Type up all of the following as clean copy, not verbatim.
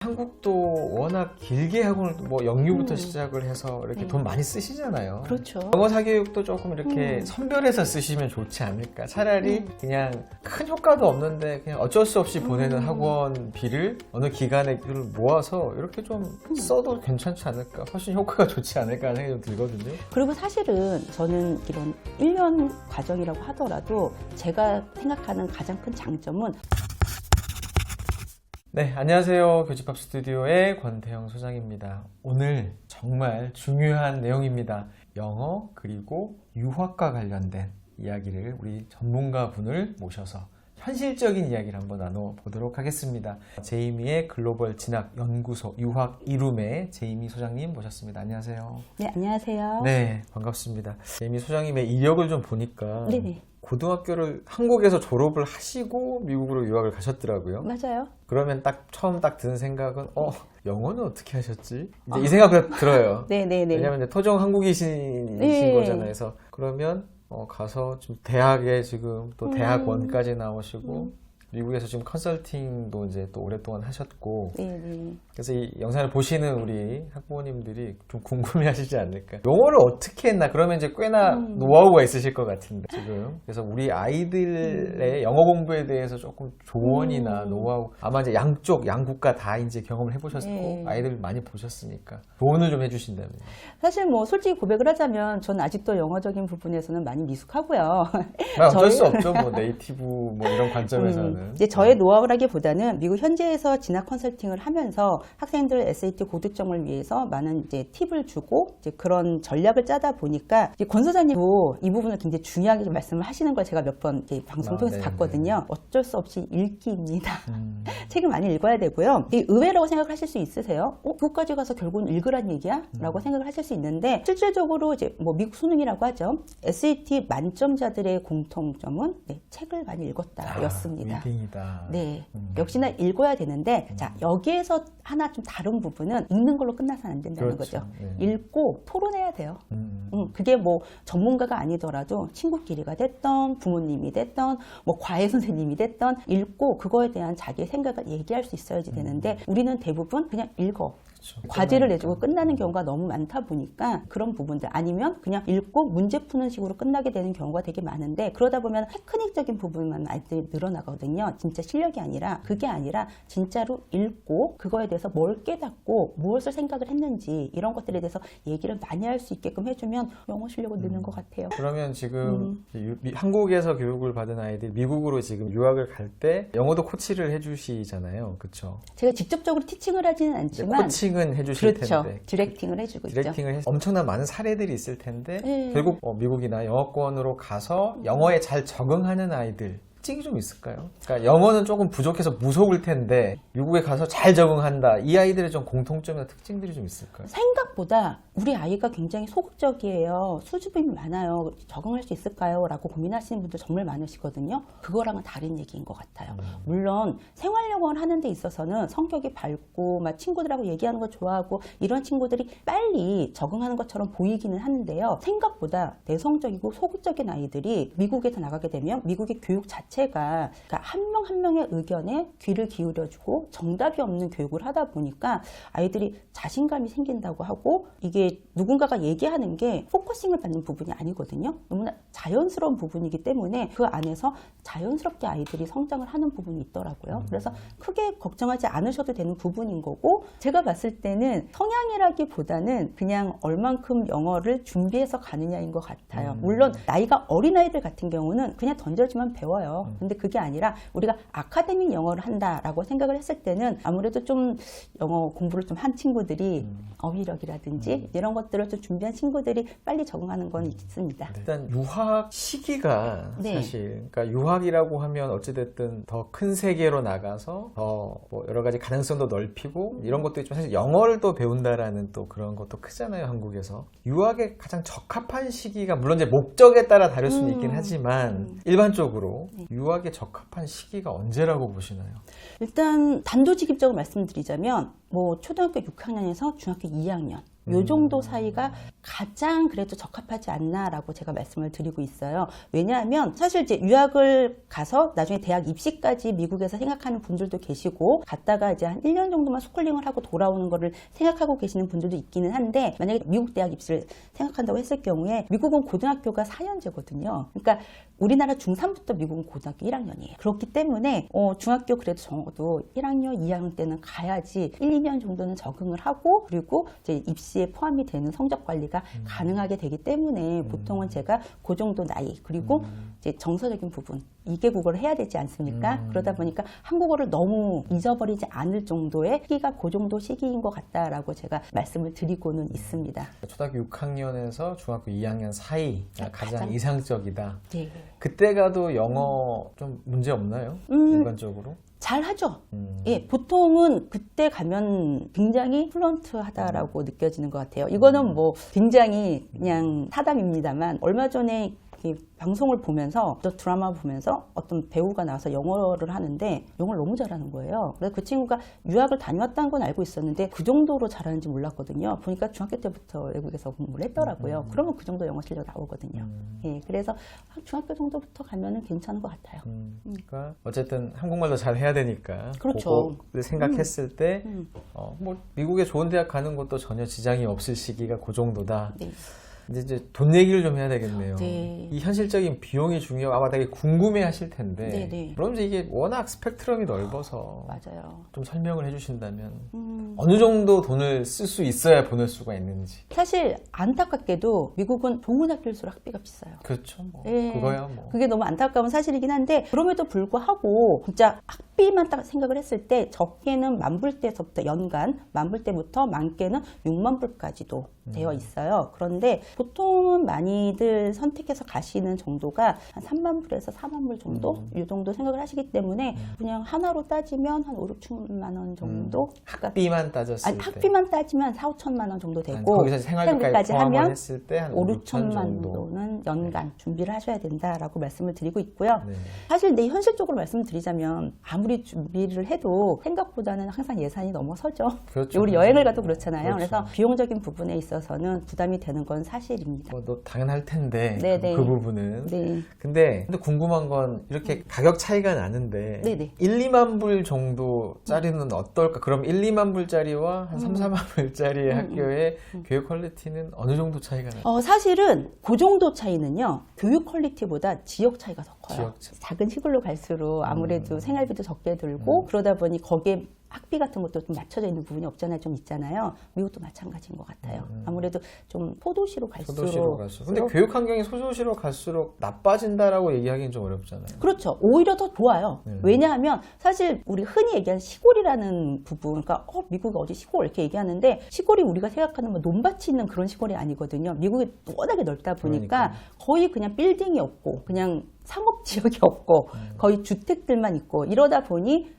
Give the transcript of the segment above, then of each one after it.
한국도 워낙 길게 학원을 뭐 영유부터 시작을 해서 이렇게 네. 돈 많이 쓰시잖아요. 그렇죠. 영어 사교육도 조금 이렇게 선별해서 쓰시면 좋지 않을까. 차라리 그냥 큰 효과도 없는데 그냥 어쩔 수 없이 보내는 학원비를 어느 기간에 그걸 모아서 이렇게 좀 써도 괜찮지 않을까. 훨씬 효과가 좋지 않을까 하는 생각이 좀 들거든요. 그리고 사실은 저는 이런 1년 과정이라고 하더라도 제가 생각하는 가장 큰 장점은 네, 안녕하세요. 교집합 스튜디오의 권태영 소장입니다. 오늘 정말 중요한 내용입니다. 영어 그리고 유학과 관련된 이야기를 우리 전문가분을 모셔서 현실적인 이야기를 한번 나눠보도록 하겠습니다. 제이미의 글로벌 진학 연구소 유학 이룸의 제이미 소장님 모셨습니다. 안녕하세요. 네, 안녕하세요. 네, 반갑습니다. 제이미 소장님의 이력을 좀 보니까 네네. 고등학교를 한국에서 졸업을 하시고 미국으로 유학을 가셨더라고요. 맞아요. 그러면 처음 드는 생각은 영어는 어떻게 하셨지? 이제 이 생각이 들어요. 네네네. 왜냐면 이제 토종 한국이신 네. 거잖아요. 그래서 그러면 가서 지금 대학에 지금 또 대학원까지 나오시고 미국에서 지금 컨설팅도 이제 또 오랫동안 하셨고 네네. 그래서 이 영상을 보시는 우리 학부모님들이 좀 궁금해하시지 않을까. 영어를 어떻게 했나? 그러면 이제 꽤나 노하우가 있으실 것 같은데 지금. 그래서 우리 아이들의 영어 공부에 대해서 조금 조언이나 노하우 아마 이제 양국가 다 이제 경험을 해보셨고 네. 아이들 많이 보셨으니까 조언을 좀 해주신다면. 사실 뭐 솔직히 고백을 하자면 저는 아직도 영어적인 부분에서는 많이 미숙하고요. 어쩔 수 없죠. 뭐 네이티브 뭐 이런 관점에서는. 이제 저의 노하우라기보다는 미국 현지에서 진학 컨설팅을 하면서 학생들 SAT 고득점을 위해서 많은 이제 팁을 주고 이제 그런 전략을 짜다 보니까 이제 권 소장님도 이 부분을 굉장히 중요하게 좀 말씀을 하시는 걸 제가 몇 번 방송 통해서 네, 봤거든요. 어쩔 수 없이 읽기입니다. 책을 많이 읽어야 되고요. 이 의외라고 생각을 하실 수 있으세요? 그것까지 가서 결국은 읽으란 얘기야? 라고 생각을 하실 수 있는데 실질적으로 이제 뭐 미국 수능이라고 하죠. SAT 만점자들의 공통점은 책을 많이 읽었다였습니다. 리딩이다. 네, 역시나 읽어야 되는데 자 여기에서 하나 좀 다른 부분은 읽는 걸로 끝나서는 안 된다는 그렇죠. 거죠. 네. 읽고 토론해야 돼요. 그게 뭐 전문가가 아니더라도 친구끼리가 됐던 부모님이 됐던 뭐 과외 선생님이 됐던 읽고 그거에 대한 자기의 생각을 얘기할 수 있어야지 되는데 우리는 대부분 그냥 읽어. 그렇죠. 과제를 내주고 끝나는 경우가 너무 많다 보니까 그런 부분들 아니면 그냥 읽고 문제 푸는 식으로 끝나게 되는 경우가 되게 많은데 그러다 보면 테크닉적인 부분만 아이들이 늘어나거든요. 진짜 실력이 아니라 그게 아니라 진짜로 읽고 그거에 대해서 뭘 깨닫고 무엇을 생각을 했는지 이런 것들에 대해서 얘기를 많이 할 수 있게끔 해주면 영어 실력은 느는 것 같아요. 그러면 지금 한국에서 교육을 받은 아이들 미국으로 지금 유학을 갈 때 영어도 코치를 해주시잖아요. 그렇죠? 제가 직접적으로 티칭을 하지는 않지만 코칭은 해주실 그렇죠. 텐데 디렉팅을 해주고 있죠. 엄청난 많은 사례들이 있을 텐데 네. 결국 미국이나 영어권으로 가서 영어에 잘 적응하는 아이들 특징이 좀 있을까요? 그러니까 영어는 조금 부족해서 무서울 텐데 미국에 가서 잘 적응한다. 이 아이들의 좀 공통점이나 특징들이 좀 있을까요? 생각보다 우리 아이가 굉장히 소극적이에요. 수줍음이 많아요. 적응할 수 있을까요? 라고 고민하시는 분들 정말 많으시거든요. 그거랑은 다른 얘기인 것 같아요. 물론 생활영어를 하는 데 있어서는 성격이 밝고 막 친구들하고 얘기하는 거 좋아하고 이런 친구들이 빨리 적응하는 것처럼 보이기는 하는데요. 생각보다 내성적이고 소극적인 아이들이 미국에서 나가게 되면 미국의 교육 자체가 그러니까 한 명 한 명의 의견에 귀를 기울여주고 정답이 없는 교육을 하다 보니까 아이들이 자신감이 생긴다고 하고 이게 누군가가 얘기하는 게 포커싱을 받는 부분이 아니거든요. 너무나 자연스러운 부분이기 때문에 그 안에서 자연스럽게 아이들이 성장을 하는 부분이 있더라고요. 그래서 크게 걱정하지 않으셔도 되는 부분인 거고 제가 봤을 때는 성향이라기보다는 그냥 얼만큼 영어를 준비해서 가느냐인 것 같아요. 물론 나이가 어린 아이들 같은 경우는 그냥 던져주면 배워요. 근데 그게 아니라 우리가 아카데믹 영어를 한다라고 생각을 했을 때는 아무래도 좀 영어 공부를 좀 한 친구들이 어휘력이라든지 이런 것들을 좀 준비한 친구들이 빨리 적응하는 건 있습니다. 일단 유학 시기가 네. 사실 그러니까 유학이라고 하면 어찌됐든 더 큰 세계로 나가서 더 뭐 여러 가지 가능성도 넓히고 이런 것도 있지만 사실 영어를 또 배운다라는 또 그런 것도 크잖아요. 한국에서 유학에 가장 적합한 시기가 물론 이제 목적에 따라 다를 수는 있긴 하지만 일반적으로 유학에 적합한 시기가 언제라고 보시나요? 일단 단도직입적으로 말씀드리자면 뭐 초등학교 6학년에서 중학교 2학년 요 정도 사이가 가장 그래도 적합하지 않나라고 제가 말씀을 드리고 있어요. 왜냐하면 사실 이제 유학을 가서 나중에 대학 입시까지 미국에서 생각하는 분들도 계시고 갔다가 이제 한 1년 정도만 스쿨링을 하고 돌아오는 거를 생각하고 계시는 분들도 있기는 한데 만약에 미국 대학 입시를 생각한다고 했을 경우에 미국은 고등학교가 4년제거든요. 그러니까 우리나라 중3부터 미국은 고등학교 1학년이에요. 그렇기 때문에 중학교 그래도 적어도 1학년, 2학년 때는 가야지 1, 2년 정도는 적응을 하고 그리고 이제 입시에 포함이 되는 성적 관리가 가능하게 되기 때문에 보통은 제가 그 정도 나이 그리고 이제 정서적인 부분 2개국어를 해야 되지 않습니까? 그러다 보니까 한국어를 너무 잊어버리지 않을 정도의 시기가 그 정도 시기인 것 같다라고 제가 말씀을 드리고는 있습니다. 초등학교 6학년에서 중학교 2학년 사이가 가장 이상적이다. 네. 그때 가도 영어 좀 문제 없나요? 일반적으로? 잘 하죠. 예, 보통은 그때 가면 굉장히 플루언트하다라고 느껴지는 것 같아요. 이거는 뭐 굉장히 그냥 사담입니다만 얼마 전에 이 방송을 보면서 또 드라마 보면서 어떤 배우가 나와서 영어를 하는데 영어를 너무 잘하는 거예요. 그래서 그 친구가 유학을 다녀왔다는 건 알고 있었는데 그 정도로 잘하는지 몰랐거든요. 보니까 중학교 때부터 외국에서 공부를 했더라고요. 그러면 그 정도 영어 실력 나오거든요. 예, 그래서 중학교 정도부터 가면은 괜찮은 것 같아요. 그러니까 어쨌든 한국말도 잘 해야 되니까 그렇죠. 그거를 생각했을 때 뭐 미국에 좋은 대학 가는 것도 전혀 지장이 없을 시기가 그 정도다. 네. 근데 이제 돈 얘기를 좀 해야 되겠네요. 네. 이 현실적인 비용이 중요하고 아마 되게 궁금해 하실 텐데 네네. 그럼 이제 이게 워낙 스펙트럼이 넓어서 맞아요. 좀 설명을 해주신다면 어느 정도 돈을 쓸 수 있어야 보낼 수가 있는지. 사실 안타깝게도 미국은 좋은 학교일수록 학비가 비싸요. 그렇죠. 뭐 예. 그거야 뭐. 그게 너무 안타까운 사실이긴 한데 그럼에도 불구하고 진짜 학비만 딱 생각을 했을 때 적게는 만불대에서부터 연간 만불대부터 많게는 6만 불까지도 되어 있어요. 그런데 보통은 많이들 선택해서 가시는 정도가 한 3만 불에서 4만 불 정도 이 정도 생각을 하시기 때문에 그냥 하나로 따지면 한 5, 6천만 원 정도 학비만 따졌을 아니, 때. 학비만 따지면 4, 5천만 원 정도 되고 아니, 거기서 생활비까지 포함을 하면 했을 때 한 5, 5, 6천만 6천 정도. 정도는 연간 준비를 하셔야 된다라고 말씀을 드리고 있고요. 네. 사실 내 현실적으로 말씀드리자면 아무리 준비를 해도 생각보다는 항상 예산이 넘어서죠. 그렇죠. 우리 여행을 가도 그렇잖아요. 그렇죠. 그래서 비용적인 부분에 있어서는 부담이 되는 건 사실입니다. 뭐, 너 당연할 텐데 네네. 그 부분은. 네. 근데 궁금한 건 이렇게 가격 차이가 나는데 네네. 1, 2만 불 정도짜리는 어떨까? 그럼 1, 2만 불짜리와 한 3, 4만 불짜리의 학교의 교육 퀄리티는 어느 정도 차이가 나요? 사실은 그 정도 차이는요. 교육 퀄리티보다 지역 차이가 더 커요. 지역 차. 작은 시골로 갈수록 아무래도 생활비도 적게 들고 그러다 보니 거기에 학비 같은 것도 좀 맞춰져 있는 부분이 없잖아요. 좀 있잖아요. 미국도 마찬가지인 것 같아요. 아무래도 좀 소도시로 갈수록. 소도시로 갈수록. 근데 교육 환경이 소도시로 갈수록 나빠진다라고 얘기하기는 좀 어렵잖아요. 그렇죠. 오히려 더 좋아요. 왜냐하면 사실 우리 흔히 얘기하는 시골이라는 부분, 그러니까 미국이 어디 시골 이렇게 얘기하는데 시골이 우리가 생각하는 뭐 논밭이 있는 그런 시골이 아니거든요. 미국이 워낙에 넓다 보니까 거의 그냥 빌딩이 없고 그냥 상업 지역이 없고 거의 주택들만 있고 이러다 보니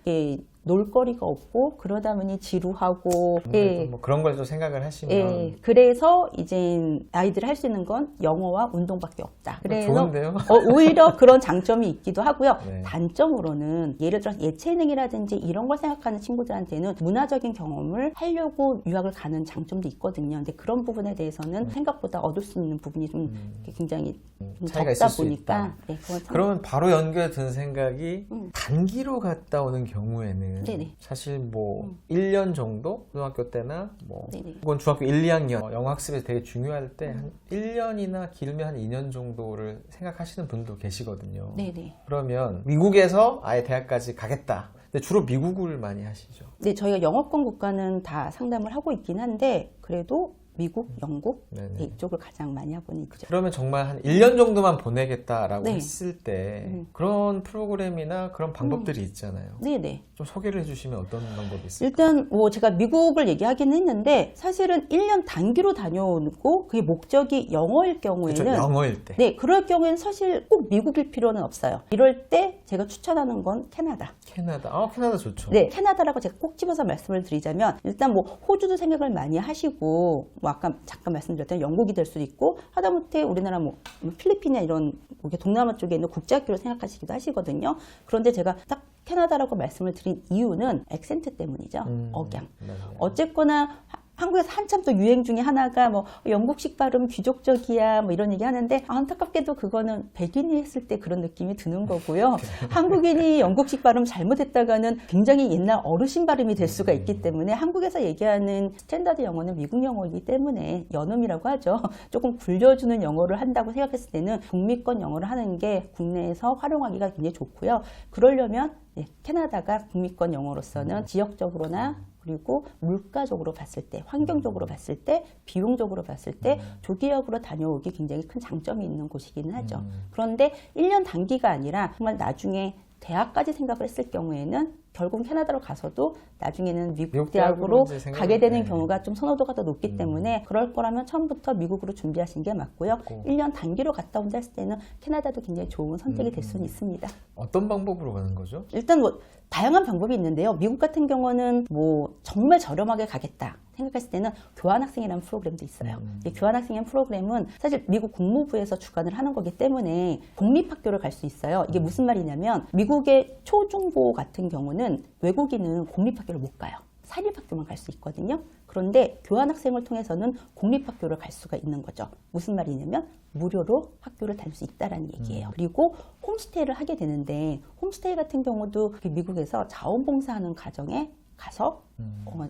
놀거리가 없고 그러다 보니 지루하고 뭐 그런 걸 좀 생각을 하시면 예, 그래서 이제 아이들이 할 수 있는 건 영어와 운동밖에 없다. 그래서 좋은데요? 오히려 그런 장점이 있기도 하고요. 네. 단점으로는 예를 들어 예체능이라든지 이런 걸 생각하는 친구들한테는 문화적인 경험을 하려고 유학을 가는 장점도 있거든요. 근데 그런 부분에 대해서는 생각보다 얻을 수 있는 부분이 좀 굉장히 좀 차이가 적다 있을 수 보니까 있다. 네, 그건 참- 그러면 바로 연결 든 생각이 단기로 갔다 오는 경우에는 네네. 사실 뭐 1년 정도 고등학교 때나 뭐 네네. 혹은 중학교 1, 2학년 영어 학습이 되게 중요할 때 한 1년이나 길면 한 2년 정도를 생각하시는 분도 계시거든요. 네네. 그러면 미국에서 아예 대학까지 가겠다. 근데 주로 미국을 많이 하시죠. 네, 저희가 영어권 국가는 다 상담을 하고 있긴 한데 그래도 미국, 영국 네네. 네, 이쪽을 가장 많이 하고는 있죠. 그러면 정말 한 1년 정도만 보내겠다라고 네. 했을 때 그런 프로그램이나 그런 방법들이 있잖아요. 네네. 좀 소개를 해주시면 어떤 방법이 있을까요? 일단 뭐 제가 미국을 얘기하긴 했는데 사실은 1년 단기로 다녀오고 그게 목적이 영어일 경우에는 그렇죠. 영어일 때. 네, 그럴 경우에는 사실 꼭 미국일 필요는 없어요. 이럴 때 제가 추천하는 건 캐나다. 캐나다. 캐나다 좋죠. 네, 캐나다라고 제가 꼭 집어서 말씀을 드리자면 일단 뭐 호주도 생각을 많이 하시고 뭐 아까 잠깐 말씀드렸던 영국이 될 수도 있고 하다못해 우리나라 뭐 필리핀이나 이런 동남아 쪽에 있는 국제학교를 생각하시기도 하시거든요. 그런데 제가 딱 캐나다라고 말씀을 드린 이유는 액센트 때문이죠. 억양. 맞아요. 어쨌거나 한국에서 한참 또 유행 중에 하나가 뭐 영국식 발음 귀족적이야 뭐 이런 얘기 하는데 안타깝게도 그거는 백인이 했을 때 그런 느낌이 드는 거고요. 한국인이 영국식 발음 잘못했다가는 굉장히 옛날 어르신 발음이 될 수가 있기 때문에 한국에서 얘기하는 스탠다드 영어는 미국 영어이기 때문에 연음이라고 하죠. 조금 굴려주는 영어를 한다고 생각했을 때는 북미권 영어를 하는 게 국내에서 활용하기가 굉장히 좋고요. 그러려면 캐나다가 북미권 영어로서는 지역적으로나 그리고 물가적으로 봤을 때, 환경적으로 봤을 때, 비용적으로 봤을 때 조기역으로 다녀오기 굉장히 큰 장점이 있는 곳이기는 하죠. 그런데 1년 단기가 아니라 정말 나중에 대학까지 생각을 했을 경우에는 결국 캐나다로 가서도 나중에는 미국 대학으로 가게 되는 경우가 좀 선호도가 더 높기 때문에 그럴 거라면 처음부터 미국으로 준비하시는 게 맞고요. 1년 단기로 갔다 온다 했을 때는 캐나다도 굉장히 좋은 선택이 될 수는 있습니다. 어떤 방법으로 가는 거죠? 일단 뭐 다양한 방법이 있는데요. 미국 같은 경우는 뭐 정말 저렴하게 가겠다 생각했을 때는 교환학생이라는 프로그램도 있어요. 이 교환학생이라는 프로그램은 사실 미국 국무부에서 주관을 하는 거기 때문에 공립학교를 갈 수 있어요. 이게 무슨 말이냐면 미국의 초중고 같은 경우는 외국인은 공립학교를 못 가요. 사립학교만 갈 수 있거든요. 그런데 교환학생을 통해서는 공립학교를 갈 수가 있는 거죠. 무슨 말이냐면 무료로 학교를 다닐 수 있다라는 얘기예요. 그리고 홈스테이를 하게 되는데 홈스테이 같은 경우도 미국에서 자원봉사하는 가정에 가서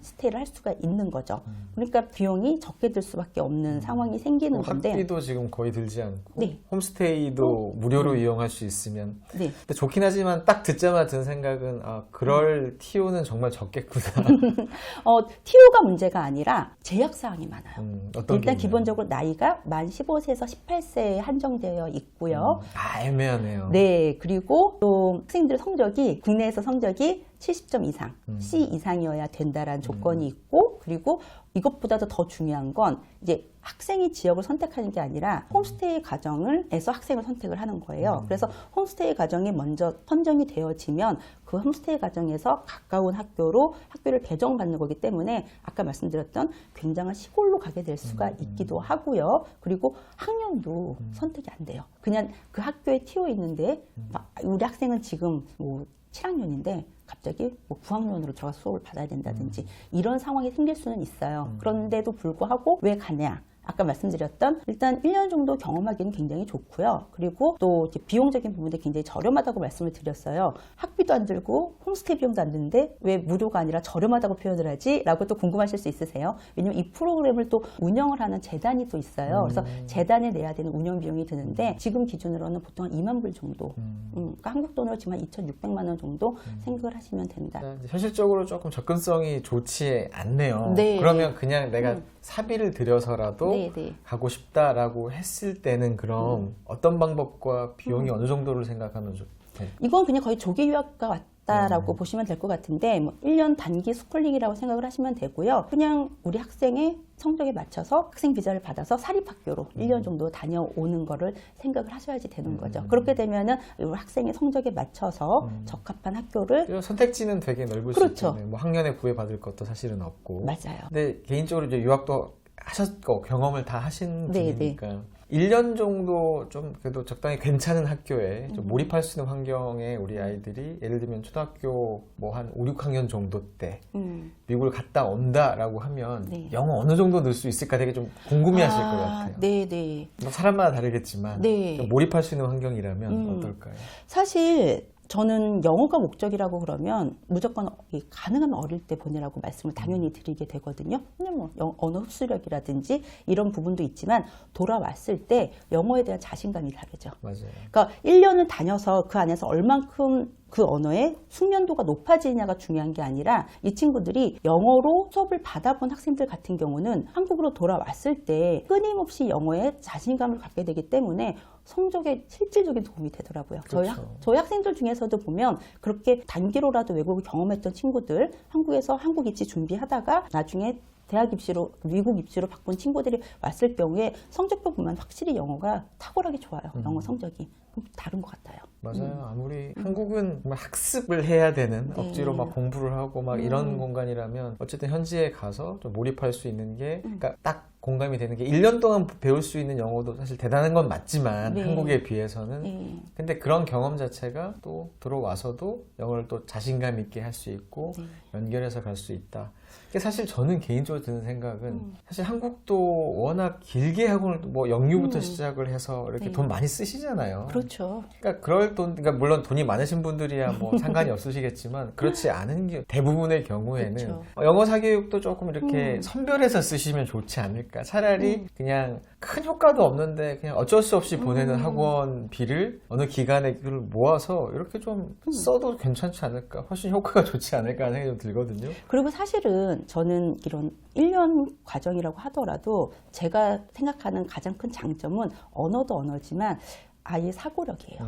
스테이를 할 수가 있는 거죠. 그러니까 비용이 적게 들 수밖에 없는 상황이 생기는 건데 학비도 지금 거의 들지 않고 네. 홈스테이도 무료로 이용할 수 있으면 네. 근데 좋긴 하지만 딱 듣자마자 든 생각은 그럴 TO는 정말 적겠구나. TO가 문제가 아니라 제약사항이 많아요. 어떤 일단 게 기본적으로 나이가 만 15세에서 18세에 한정되어 있고요. 애매하네요. 네, 그리고 또 학생들 성적이 국내에서 성적이 70점 이상, C 이상이어야 된다라는 조건이 있고, 그리고 이것보다도 더 중요한 건 이제 학생이 지역을 선택하는 게 아니라 홈스테이 가정에서 학생을 선택을 하는 거예요. 그래서 홈스테이 가정이 먼저 선정이 되어지면 그 홈스테이 가정에서 가까운 학교를 배정받는 거기 때문에 아까 말씀드렸던 굉장한 시골로 가게 될 수가 있기도 하고요. 그리고 학년도 선택이 안 돼요. 그냥 그 학교에 튀어 있는데 우리 학생은 지금 뭐 7학년인데 갑자기 뭐 9학년으로 들어가서 수업을 받아야 된다든지 이런 상황이 생길 수는 있어요. 그런데도 불구하고 왜 가냐? 아까 말씀드렸던 일단 1년 정도 경험하기는 굉장히 좋고요. 그리고 또 이제 비용적인 부분도 굉장히 저렴하다고 말씀을 드렸어요. 학비도 안 들고 홈스테이 비용도 안 드는데 왜 무료가 아니라 저렴하다고 표현을 하지? 라고 또 궁금하실 수 있으세요. 왜냐면 이 프로그램을 또 운영을 하는 재단이 또 있어요. 그래서 재단에 내야 되는 운영 비용이 드는데 지금 기준으로는 보통 한 2만 불 정도. 그러니까 한국 돈으로 지금 한 2,600만 원 정도 생각을 하시면 된다. 현실적으로 조금 접근성이 좋지 않네요. 네. 그러면 그냥 내가 사비를 들여서라도 네. 가고 싶다라고 했을 때는 그럼 어떤 방법과 비용이 어느 정도를 생각하면 좋을까요? 이건 그냥 거의 조기 유학과 같다라고 보시면 될 것 같은데 뭐 1년 단기 스쿨링이라고 생각을 하시면 되고요. 그냥 우리 학생의 성적에 맞춰서 학생 비자를 받아서 사립학교로 1년 정도 다녀오는 거를 생각을 하셔야지 되는 거죠. 그렇게 되면은 우리 학생의 성적에 맞춰서 적합한 학교를 선택지는 되게 넓을 그렇죠. 수 있잖아요. 뭐 학년에 구애받을 것도 사실은 없고. 맞아요. 근데 개인적으로 이제 유학도 하셨고 경험을 다 하신 네, 분이니까 1년 정도 좀 그래도 적당히 괜찮은 학교에 좀 몰입할 수 있는 환경에 우리 아이들이 예를 들면 초등학교 뭐 한 5, 6학년 정도 때 미국을 갔다 온다라고 하면 네. 영어 어느 정도 늘 수 있을까 되게 좀 궁금해하실 것 같아요. 네. 뭐 사람마다 다르겠지만 네. 좀 몰입할 수 있는 환경이라면 어떨까요? 사실 저는 영어가 목적이라고 그러면 무조건 가능하면 어릴 때 보내라고 말씀을 당연히 드리게 되거든요. 근데 뭐 언어 흡수력이라든지 이런 부분도 있지만 돌아왔을 때 영어에 대한 자신감이 다르죠. 맞아요. 그러니까 1년을 다녀서 그 안에서 얼만큼 그 언어의 숙련도가 높아지느냐가 중요한 게 아니라 이 친구들이 영어로 수업을 받아본 학생들 같은 경우는 한국으로 돌아왔을 때 끊임없이 영어에 자신감을 갖게 되기 때문에 성적에 실질적인 도움이 되더라고요. 그렇죠. 저희 학생들 중에서도 보면 그렇게 단기로라도 외국을 경험했던 친구들 한국에서 한국 입시 준비하다가 나중에 대학 입시로 미국 입시로 바꾼 친구들이 왔을 경우에 성적표 보면 확실히 영어가 탁월하게 좋아요. 영어 성적이 다른 것 같아요. 맞아요. 아무리 한국은 정말 학습을 해야 되는 네. 억지로 막 공부를 하고 막 이런 공간이라면 어쨌든 현지에 가서 좀 몰입할 수 있는 게 그러니까 딱 공감이 되는 게 1년 동안 배울 수 있는 영어도 사실 대단한 건 맞지만 네. 한국에 비해서는 네. 근데 그런 경험 자체가 또 들어와서도 영어를 또 자신감 있게 할 수 있고 네. 연결해서 갈 수 있다. 이게 사실 저는 개인적으로 드는 생각은 사실 한국도 워낙 길게 학원을 뭐 영유부터 시작을 해서 이렇게 네. 돈 많이 쓰시잖아요. 그렇죠. 그러니까 그러니까 물론 돈이 많으신 분들이야 뭐 상관이 없으시겠지만 그렇지 않은 대부분의 경우에는 그렇죠. 영어 사교육도 조금 이렇게 선별해서 쓰시면 좋지 않을까. 차라리 그냥 큰 효과도 없는데 그냥 어쩔 수 없이 보내는 학원비를 어느 기간에 그걸 모아서 이렇게 좀 써도 괜찮지 않을까. 훨씬 효과가 좋지 않을까 하는 생각이 좀 들거든요. 그리고 사실은 저는 이런 1년 과정이라고 하더라도 제가 생각하는 가장 큰 장점은 언어도 언어지만 아이의 사고력이에요.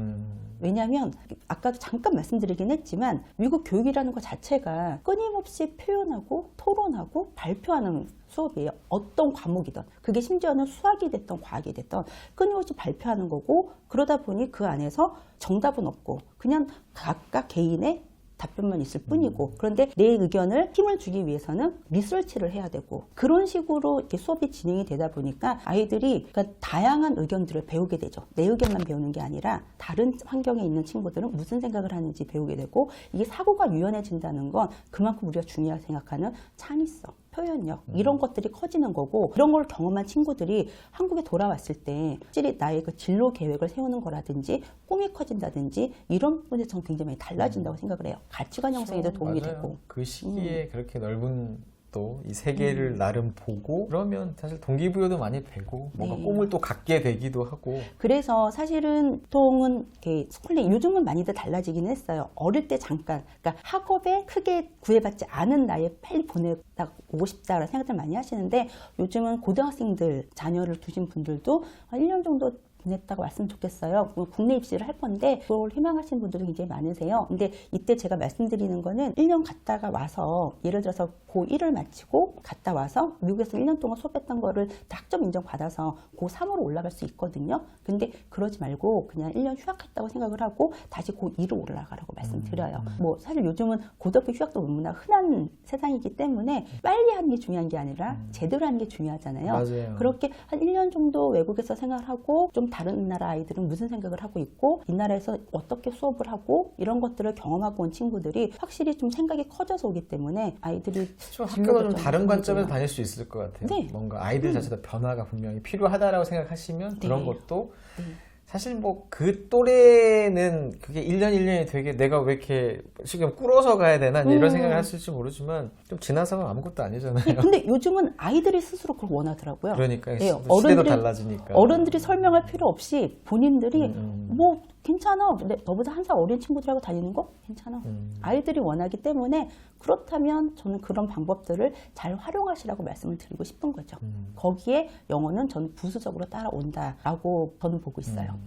왜냐하면 아까도 잠깐 말씀드리긴 했지만 미국 교육이라는 것 자체가 끊임없이 표현하고 토론하고 발표하는 수업이에요. 어떤 과목이든 그게 심지어는 수학이 됐던 과학이 됐던 끊임없이 발표하는 거고 그러다 보니 그 안에서 정답은 없고 그냥 각각 개인의 답변만 있을 뿐이고 그런데 내 의견을 힘을 주기 위해서는 리서치를 해야 되고 그런 식으로 이렇게 수업이 진행이 되다 보니까 아이들이 그러니까 다양한 의견들을 배우게 되죠. 내 의견만 배우는 게 아니라 다른 환경에 있는 친구들은 무슨 생각을 하는지 배우게 되고 이게 사고가 유연해진다는 건 그만큼 우리가 중요하게 생각하는 창의성, 표현력 이런 것들이 커지는 거고 이런 걸 경험한 친구들이 한국에 돌아왔을 때 확실히 나의 그 진로 계획을 세우는 거라든지 꿈이 커진다든지 이런 부분에 저는 굉장히 많이 달라진다고 생각을 해요. 가치관 형성에도 도움이 맞아요. 되고 그 시기에 그렇게 넓은 또 이 세계를 나름 보고 그러면 사실 동기부여도 많이 되고 뭔가 네. 꿈을 또 갖게 되기도 하고 그래서 사실은 보통은 이렇게 스쿨링 요즘은 많이들 달라지긴 했어요. 어릴 때 잠깐 그러니까 학업에 크게 구애받지 않은 나이에 빨리 보내다 오고 싶다라는 생각들 많이 하시는데 요즘은 고등학생들 자녀를 두신 분들도 한 1년 정도 보냈다고 왔으면 좋겠어요. 국내 입시를 할 건데 그걸 희망하시는 분들이 굉장히 많으세요. 근데 이때 제가 말씀드리는 거는 1년 갔다가 와서 예를 들어서 고1을 마치고 갔다 와서 미국에서 1년 동안 수업했던 거를 학점 인정받아서 고3으로 올라갈 수 있거든요. 근데 그러지 말고 그냥 1년 휴학했다고 생각을 하고 다시 고2로 올라가라고 말씀드려요. 뭐 사실 요즘은 고등학교 휴학도 너무나 흔한 세상이기 때문에 빨리 하는 게 중요한 게 아니라 제대로 하는 게 중요하잖아요. 맞아요. 그렇게 한 1년 정도 외국에서 생활하고 좀 다른 나라 아이들은 무슨 생각을 하고 있고 이 나라에서 어떻게 수업을 하고 이런 것들을 경험하고 온 친구들이 확실히 좀 생각이 커져서 오기 때문에 아이들이 좀 학교가 좀 다른 관점에서 요 다닐 수 있을 것 같아요. 네. 뭔가 아이들 자체도 변화가 분명히 필요하다라고 생각하시면 그런 네. 것도 네. 사실 뭐 그 또래는 그게 1년 1년이 되게 내가 왜 이렇게 지금 꿇어서 가야 되나 이런 생각을 하실지 모르지만 좀 지나서는 아무것도 아니잖아요. 근데 요즘은 아이들이 스스로 그걸 원하더라고요. 그러니까 네, 시대도 달라지니까. 어른들이 설명할 필요 없이 본인들이 뭐 괜찮아. 근데 너보다 한 살 어린 친구들하고 다니는 거 괜찮아. 아이들이 원하기 때문에 그렇다면 저는 그런 방법들을 잘 활용하시라고 말씀을 드리고 싶은 거죠. 거기에 영어는 저는 부수적으로 따라온다라고 저는 보고 있어요.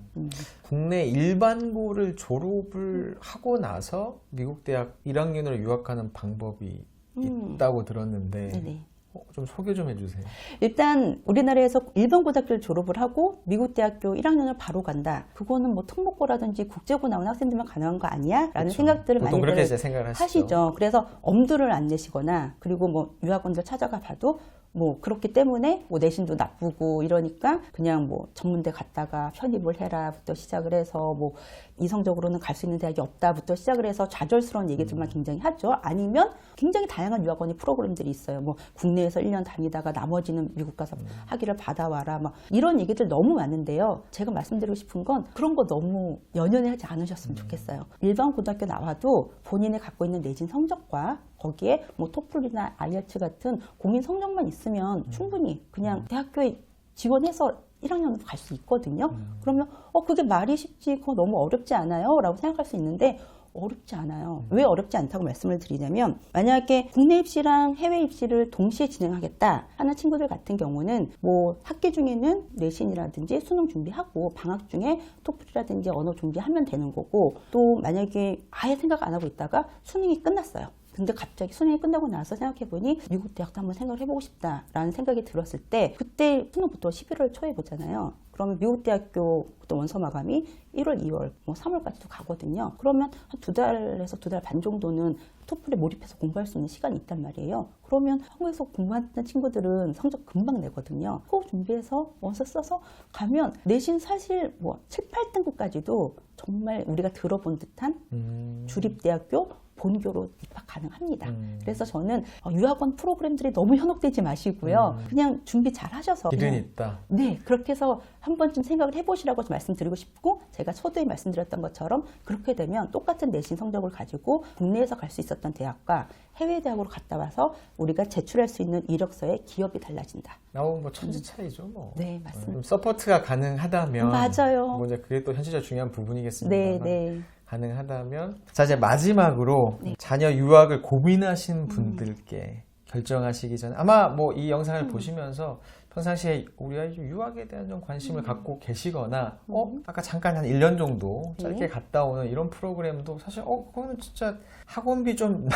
국내 일반고를 졸업을 하고 나서 미국 대학 1학년으로 유학하는 방법이 있다고 들었는데 네네. 좀 소개 좀 해주세요. 일단 우리나라에서 일반 고등학교를 졸업을 하고 미국 대학교 1학년을 바로 간다. 그거는 뭐 특목고라든지 국제고 나온 학생들만 가능한 거 아니야? 라는 그쵸. 생각들을 보통 많이들 그렇게 생각을 하시죠. 그래서 엄두를 안 내시거나 그리고 뭐 유학원들 찾아가 봐도 뭐 그렇기 때문에 뭐 내신도 나쁘고 이러니까 그냥 뭐 전문대 갔다가 편입을 해라부터 시작을 해서 뭐 이성적으로는 갈 수 있는 대학이 없다부터 시작을 해서 좌절스러운 얘기들만 굉장히 하죠. 아니면 굉장히 다양한 유학원의 프로그램들이 있어요. 뭐 국내에서 1년 다니다가 나머지는 미국 가서 학위를 받아와라 막 이런 얘기들 너무 많은데요. 제가 말씀드리고 싶은 건 그런 거 너무 연연해 하지 않으셨으면 좋겠어요. 일반 고등학교 나와도 본인이 갖고 있는 내신 성적과 거기에 뭐 토플이나 아이엘츠 같은 공인 성적만 있으면 충분히 그냥 대학교에 지원해서 1학년으로 갈 수 있거든요. 그러면 그게 말이 쉽지 그거 너무 어렵지 않아요? 라고 생각할 수 있는데 어렵지 않아요. 왜 어렵지 않다고 말씀을 드리냐면 만약에 국내 입시랑 해외 입시를 동시에 진행하겠다 하는 친구들 같은 경우는 뭐 학기 중에는 내신이라든지 수능 준비하고 방학 중에 토플이라든지 언어 준비하면 되는 거고 또 만약에 아예 생각 안 하고 있다가 수능이 끝났어요. 근데 갑자기 수능이 끝나고 나서 생각해보니 미국 대학도 한번 생각을 해보고 싶다라는 생각이 들었을 때 그때 수능부터 11월 초에 보잖아요. 그러면 미국 대학교 원서 마감이 1월, 2월, 3월까지도 가거든요. 그러면 한 2달에서 2달 반 정도는 토플에 몰입해서 공부할 수 있는 시간이 있단 말이에요. 그러면 한국에서 공부하는 친구들은 성적 금방 내거든요. 그거 준비해서 원서 써서 가면 내신 사실 7, 8등급까지도 정말 우리가 들어본 듯한 주립대학교 본교로 입학 가능합니다. 그래서 저는 유학원 프로그램들이 너무 현혹되지 마시고요. 그냥 준비 잘 하셔서 길은 있다. 네, 그렇게 해서 한 번쯤 생각을 해보시라고 말씀드리고 싶고, 제가 초두에 말씀드렸던 것처럼 그렇게 되면 똑같은 내신 성적을 가지고 국내에서 갈 수 있었던 대학과 해외 대학으로 갔다 와서 우리가 제출할 수 있는 이력서의 기업이 달라진다. 뭐 천지 차이죠, 뭐. 네, 맞습니다. 좀 서포트가 가능하다면 맞아요. 뭐 이제 그게 또 현실적으로 중요한 네, 부분이겠습니다만 네. 가능하다면 자 이제 마지막으로 네. 자녀 유학을 고민하신 분들께 결정하시기 전에 아마 뭐 이 영상을 보시면서 평상시에 우리 아이 유학에 대한 좀 관심을 갖고 계시거나 아까 잠깐 한 1년 정도 짧게 네. 갔다 오는 이런 프로그램도 사실 그거는 진짜 학원비 좀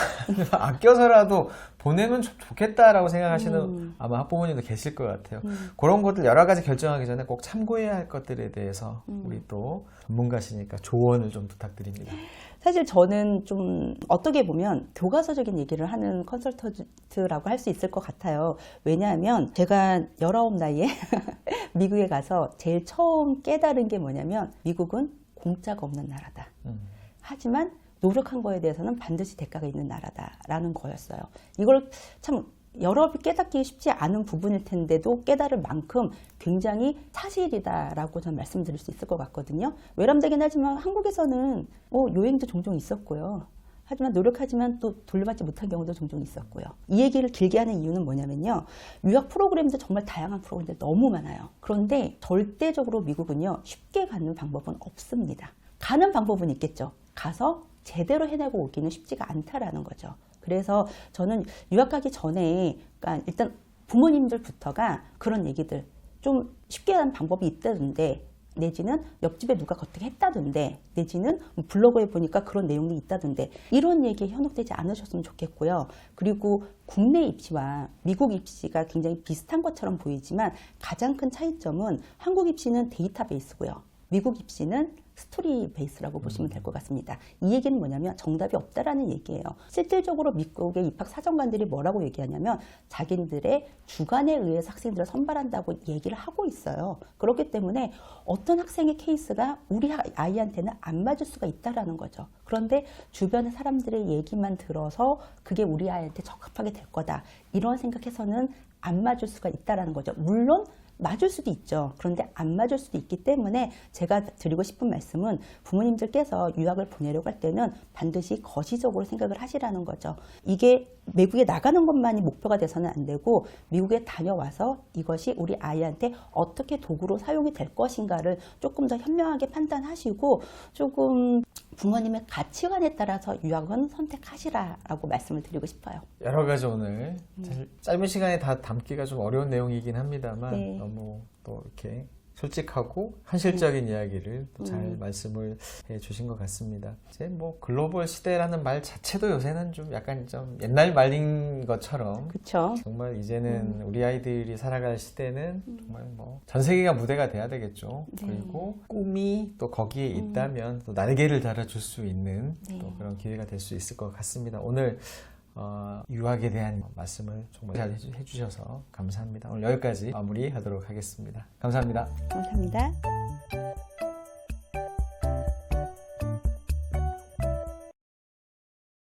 아껴서라도 보내면 좋겠다라고 생각하시는 아마 학부모님도 계실 것 같아요. 그런 것들 여러 가지 결정하기 전에 꼭 참고해야 할 것들에 대해서 우리 또 전문가시니까 조언을 좀 부탁드립니다. 사실 저는 좀 어떻게 보면 교과서적인 얘기를 하는 컨설턴트라고 할 수 있을 것 같아요. 왜냐하면 제가 19 나이에 미국에 가서 제일 처음 깨달은 게 뭐냐면 미국은 공짜가 없는 나라다. 하지만 노력한 거에 대해서는 반드시 대가가 있는 나라다라는 거였어요. 이걸 참 여러 깨닫기 쉽지 않은 부분일 텐데도 깨달을 만큼 굉장히 사실이다라고 저는 말씀드릴 수 있을 것 같거든요. 외람되긴 하지만 한국에서는 요행도 종종 있었고요. 하지만 노력하지만 또 돌려받지 못한 경우도 종종 있었고요. 이 얘기를 길게 하는 이유는 뭐냐면요. 유학 프로그램도 정말 다양한 프로그램들 너무 많아요. 그런데 절대적으로 미국은요. 쉽게 가는 방법은 없습니다. 가는 방법은 있겠죠. 가서 제대로 해내고 오기는 쉽지가 않다라는 거죠. 그래서 저는 유학 가기 전에 그러니까 일단 부모님들부터가 그런 얘기들 좀 쉽게 하는 방법이 있다던데 내지는 옆집에 누가 어떻게 했다던데 내지는 블로그에 보니까 그런 내용이 있다던데 이런 얘기에 현혹되지 않으셨으면 좋겠고요. 그리고 국내 입시와 미국 입시가 굉장히 비슷한 것처럼 보이지만 가장 큰 차이점은 한국 입시는 데이터베이스고요. 미국 입시는 스토리 베이스라고 보시면 될 것 같습니다. 이 얘기는 뭐냐면 정답이 없다라는 얘기예요. 실질적으로 미국의 입학 사정관들이 뭐라고 얘기하냐면 자기들의 주관에 의해서 학생들을 선발한다고 얘기를 하고 있어요. 그렇기 때문에 어떤 학생의 케이스가 우리 아이한테는 안 맞을 수가 있다라는 거죠. 그런데 주변의 사람들의 얘기만 들어서 그게 우리 아이한테 적합하게 될 거다. 이런 생각해서는 안 맞을 수가 있다라는 거죠. 물론 맞을 수도 있죠. 그런데 안 맞을 수도 있기 때문에 제가 드리고 싶은 말씀은 부모님들께서 유학을 보내려고 할 때는 반드시 거시적으로 생각을 하시라는 거죠. 이게 미국에 나가는 것만이 목표가 돼서는 안 되고 미국에 다녀와서 이것이 우리 아이한테 어떻게 도구로 사용이 될 것인가를 조금 더 현명하게 판단하시고 조금 부모님의 가치관에 따라서 유학은 선택하시라라고 말씀을 드리고 싶어요. 여러 가지 오늘 사실 짧은 시간에 다 담기가 좀 어려운 내용이긴 합니다만 네. 너무 또 이렇게 솔직하고 현실적인 이야기를 또 잘 말씀을 해주신 것 같습니다. 이제 뭐 글로벌 시대라는 말 자체도 요새는 좀 약간 좀 옛날 말인 것처럼 그렇죠. 정말 이제는 우리 아이들이 살아갈 시대는 정말 뭐 전 세계가 무대가 돼야 되겠죠. 네. 그리고 꿈이 또 거기에 있다면 또 날개를 달아줄 수 있는 네. 또 그런 기회가 될 수 있을 것 같습니다. 오늘 유학에 대한 말씀을 정말 잘 해주셔서 감사합니다. 오늘 여기까지 마무리하도록 하겠습니다. 감사합니다. 감사합니다.